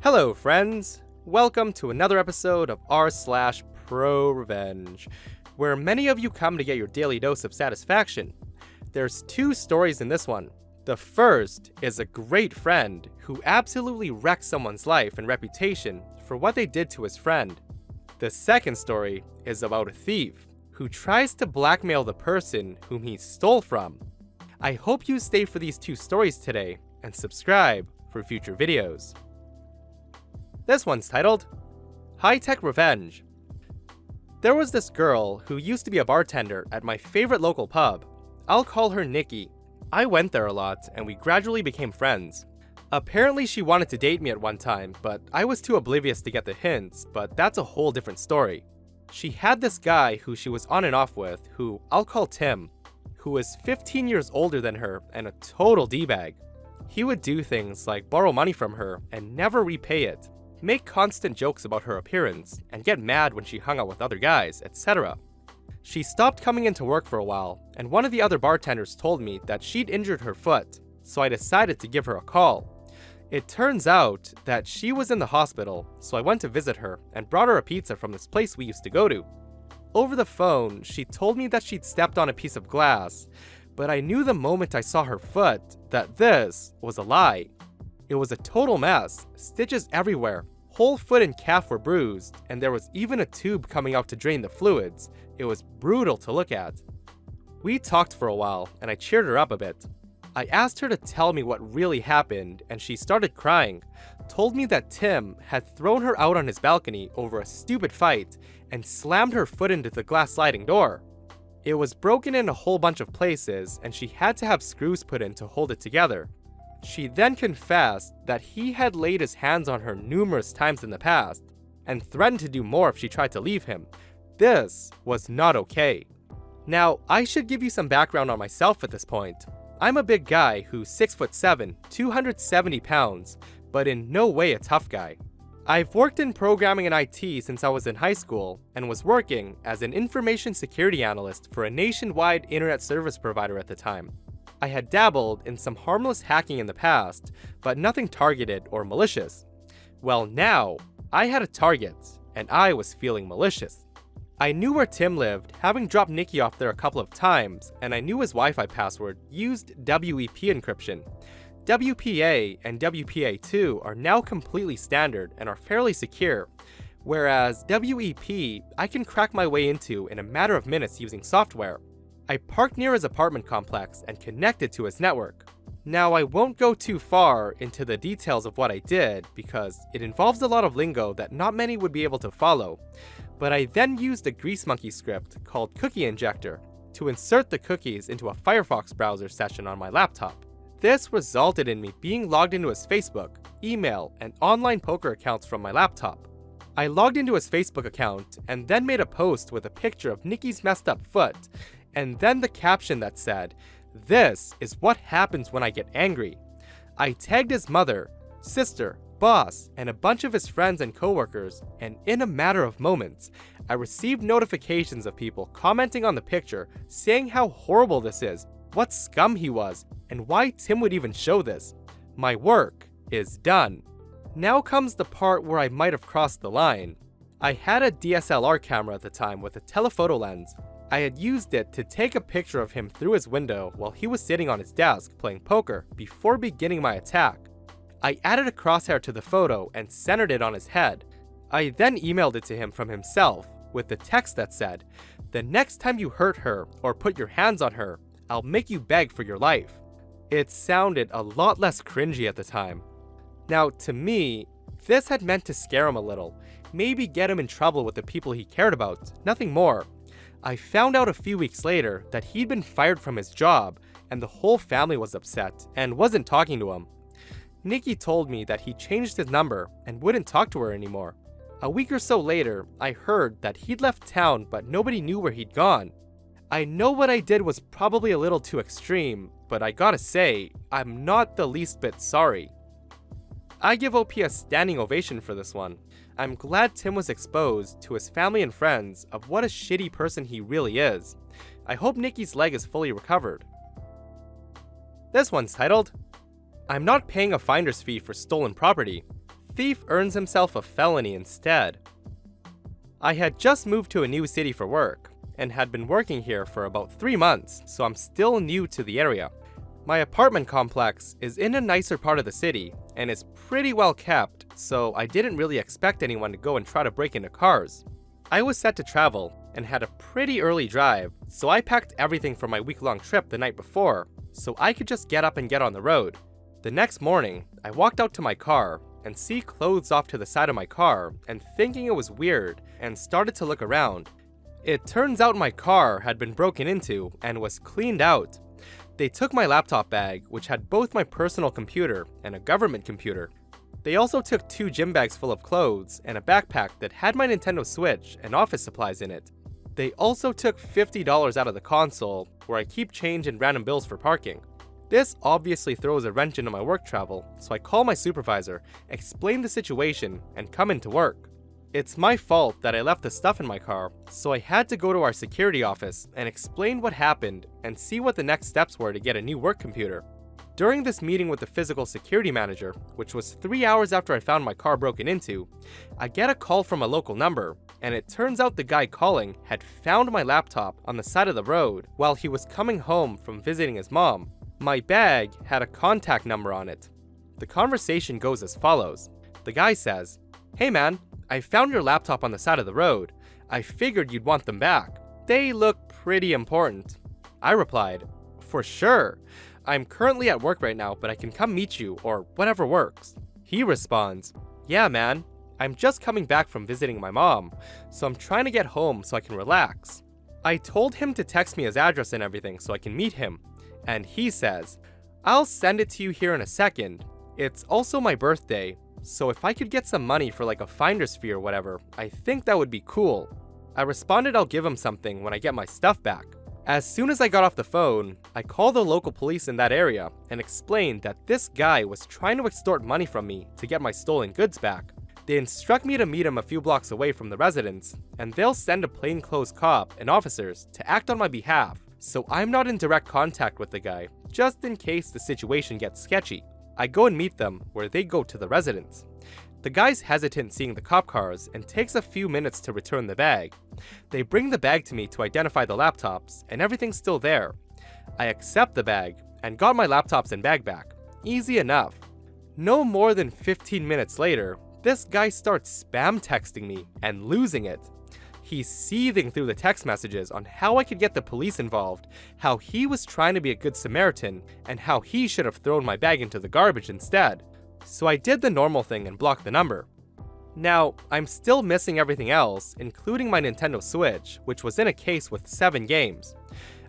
Hello, friends! Welcome to another episode of r/Pro Revenge, where many of you come to get your daily dose of satisfaction. There's two stories in this one. The first is a great friend who absolutely wrecked someone's life and reputation for what they did to his friend. The second story is about a thief who tries to blackmail the person whom he stole from. I hope you stay for these two stories today and subscribe for future videos. This one's titled, High-Tech Revenge. There was this girl who used to be a bartender at my favorite local pub. I'll call her Nikki. I went there a lot and we gradually became friends. Apparently she wanted to date me at one time, but I was too oblivious to get the hints, but that's a whole different story. She had this guy who she was on and off with, who I'll call Tim, who was 15 years older than her and a total D-bag. He would do things like borrow money from her and never repay it, make constant jokes about her appearance, and get mad when she hung out with other guys, etc. She stopped coming into work for a while, and one of the other bartenders told me that she'd injured her foot, so I decided to give her a call. It turns out that she was in the hospital, so I went to visit her and brought her a pizza from this place we used to go to. Over the phone, she told me that she'd stepped on a piece of glass, but I knew the moment I saw her foot that this was a lie. It was a total mess, stitches everywhere, whole foot and calf were bruised, and there was even a tube coming out to drain the fluids. It was brutal to look at. We talked for a while, and I cheered her up a bit. I asked her to tell me what really happened, and she started crying, told me that Tim had thrown her out on his balcony over a stupid fight, and slammed her foot into the glass sliding door. It was broken in a whole bunch of places, and she had to have screws put in to hold it together. She then confessed that he had laid his hands on her numerous times in the past, and threatened to do more if she tried to leave him. This was not okay. Now, I should give you some background on myself at this point. I'm a big guy who's 6'7", 270 pounds, but in no way a tough guy. I've worked in programming and IT since I was in high school, and was working as an information security analyst for a nationwide internet service provider at the time. I had dabbled in some harmless hacking in the past, but nothing targeted or malicious. Well, now, I had a target, and I was feeling malicious. I knew where Tim lived, having dropped Nikki off there a couple of times, and I knew his Wi-Fi password used WEP encryption. WPA and WPA2 are now completely standard and are fairly secure, whereas WEP I can crack my way into in a matter of minutes using software. I parked near his apartment complex and connected to his network. Now, I won't go too far into the details of what I did because it involves a lot of lingo that not many would be able to follow, but I then used a Greasemonkey script called Cookie Injector to insert the cookies into a Firefox browser session on my laptop. This resulted in me being logged into his Facebook, email, and online poker accounts from my laptop. I logged into his Facebook account and then made a post with a picture of Nikki's messed up foot, and then the caption that said, "This is what happens when I get angry." I tagged his mother, sister, boss, and a bunch of his friends and coworkers, and in a matter of moments, I received notifications of people commenting on the picture saying how horrible this is, what scum he was, and why Tim would even show this. My work is done. Now comes the part where I might have crossed the line. I had a DSLR camera at the time with a telephoto lens. I had used it to take a picture of him through his window while he was sitting on his desk playing poker before beginning my attack. I added a crosshair to the photo and centered it on his head. I then emailed it to him from himself with the text that said, "The next time you hurt her or put your hands on her, I'll make you beg for your life." It sounded a lot less cringy at the time. Now, to me, this had meant to scare him a little, maybe get him in trouble with the people he cared about, nothing more. I found out a few weeks later that he'd been fired from his job, and the whole family was upset and wasn't talking to him. Nikki told me that he changed his number and wouldn't talk to her anymore. A week or so later, I heard that he'd left town but nobody knew where he'd gone. I know what I did was probably a little too extreme, but I gotta say, I'm not the least bit sorry. I give OP a standing ovation for this one. I'm glad Tim was exposed to his family and friends of what a shitty person he really is. I hope Nikki's leg is fully recovered. This one's titled, I'm not paying a finder's fee for stolen property. thief earns himself a felony instead. I had just moved to a new city for work, and had been working here for about 3 months, so I'm still new to the area. My apartment complex is in a nicer part of the city, and is pretty well kept, so I didn't really expect anyone to go and try to break into cars. I was set to travel, and had a pretty early drive, so I packed everything for my week-long trip the night before, so I could just get up and get on the road. The next morning, I walked out to my car, and see clothes off to the side of my car, and thinking it was weird, and started to look around. It turns out my car had been broken into, and was cleaned out. They took my laptop bag, which had both my personal computer and a government computer. They also took 2 gym bags full of clothes, and a backpack that had my Nintendo Switch and office supplies in it. They also took $50 out of the console, where I keep change and random bills for parking. This obviously throws a wrench into my work travel, so I call my supervisor, explain the situation, and come into work. It's my fault that I left the stuff in my car, so I had to go to our security office and explain what happened and see what the next steps were to get a new work computer. During this meeting with the physical security manager, which was 3 hours after I found my car broken into, I get a call from a local number, and it turns out the guy calling had found my laptop on the side of the road while he was coming home from visiting his mom. My bag had a contact number on it. The conversation goes as follows. The guy says, "Hey man, I found your laptop on the side of the road. I figured you'd want them back. They look pretty important." I replied, "For sure. I'm currently at work right now, but I can come meet you or whatever works." He responds, "Yeah man, I'm just coming back from visiting my mom, so I'm trying to get home so I can relax." I told him to text me his address and everything so I can meet him. And he says, "I'll send it to you here in a second. It's also my birthday, so if I could get some money for like a finder's fee or whatever, I think that would be cool." I responded I'll give him something when I get my stuff back. As soon as I got off the phone, I called the local police in that area and explained that this guy was trying to extort money from me to get my stolen goods back. They instruct me to meet him a few blocks away from the residence, and they'll send a plainclothes cop and officers to act on my behalf, so I'm not in direct contact with the guy, just in case the situation gets sketchy. I go and meet them, where they go to the residence. The guy's hesitant seeing the cop cars and takes a few minutes to return the bag. They bring the bag to me to identify the laptops, and everything's still there. I accept the bag, and got my laptops and bag back. Easy enough. No more than 15 minutes later, this guy starts spam texting me and losing it. He's seething through the text messages on how I could get the police involved, how he was trying to be a good Samaritan, and how he should have thrown my bag into the garbage instead. So I did the normal thing and blocked the number. Now, I'm still missing everything else, including my Nintendo Switch, which was in a case with 7 games.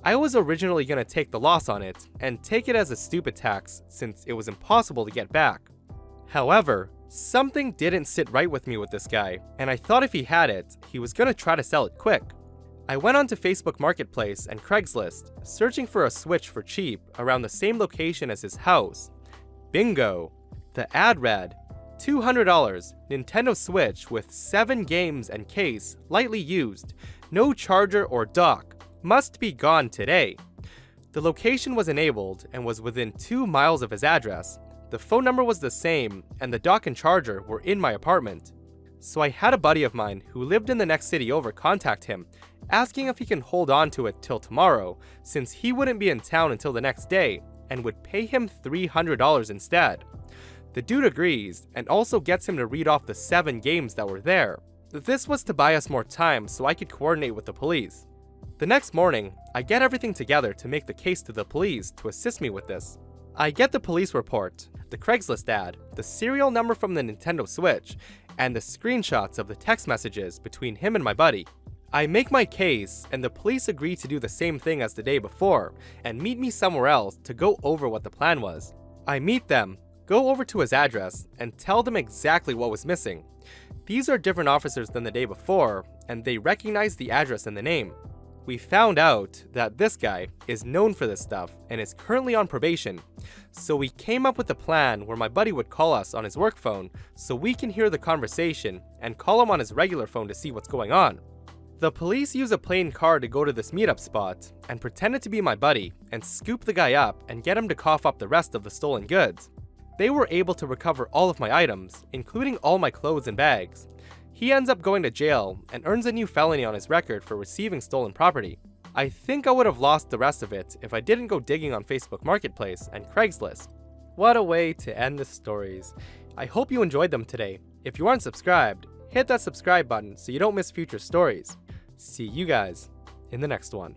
I was originally going to take the loss on it, and take it as a stupid tax since it was impossible to get back. However, something didn't sit right with me with this guy, and I thought if he had it, he was gonna try to sell it quick. I went onto Facebook Marketplace and Craigslist, searching for a Switch for cheap around the same location as his house. Bingo! The ad read, $200, Nintendo Switch with 7 games and case, lightly used, no charger or dock, must be gone today. The location was enabled and was within 2 miles of his address. The phone number was the same, and the dock and charger were in my apartment. So I had a buddy of mine who lived in the next city over contact him, asking if he can hold on to it till tomorrow, since he wouldn't be in town until the next day, and would pay him $300 instead. The dude agrees, and also gets him to read off the 7 games that were there. This was to buy us more time so I could coordinate with the police. The next morning, I get everything together to make the case to the police to assist me with this. I get the police report, the Craigslist ad, the serial number from the Nintendo Switch, and the screenshots of the text messages between him and my buddy. I make my case, and the police agree to do the same thing as the day before, and meet me somewhere else to go over what the plan was. I meet them, go over to his address, and tell them exactly what was missing. These are different officers than the day before, and they recognize the address and the name. We found out that this guy is known for this stuff and is currently on probation, so we came up with a plan where my buddy would call us on his work phone so we can hear the conversation and call him on his regular phone to see what's going on. The police use a plane car to go to this meetup spot and pretended to be my buddy and scoop the guy up and get him to cough up the rest of the stolen goods. They were able to recover all of my items, including all my clothes and bags. He ends up going to jail and earns a new felony on his record for receiving stolen property. I think I would have lost the rest of it if I didn't go digging on Facebook Marketplace and Craigslist. What a way to end the stories. I hope you enjoyed them today. If you aren't subscribed, hit that subscribe button so you don't miss future stories. See you guys in the next one.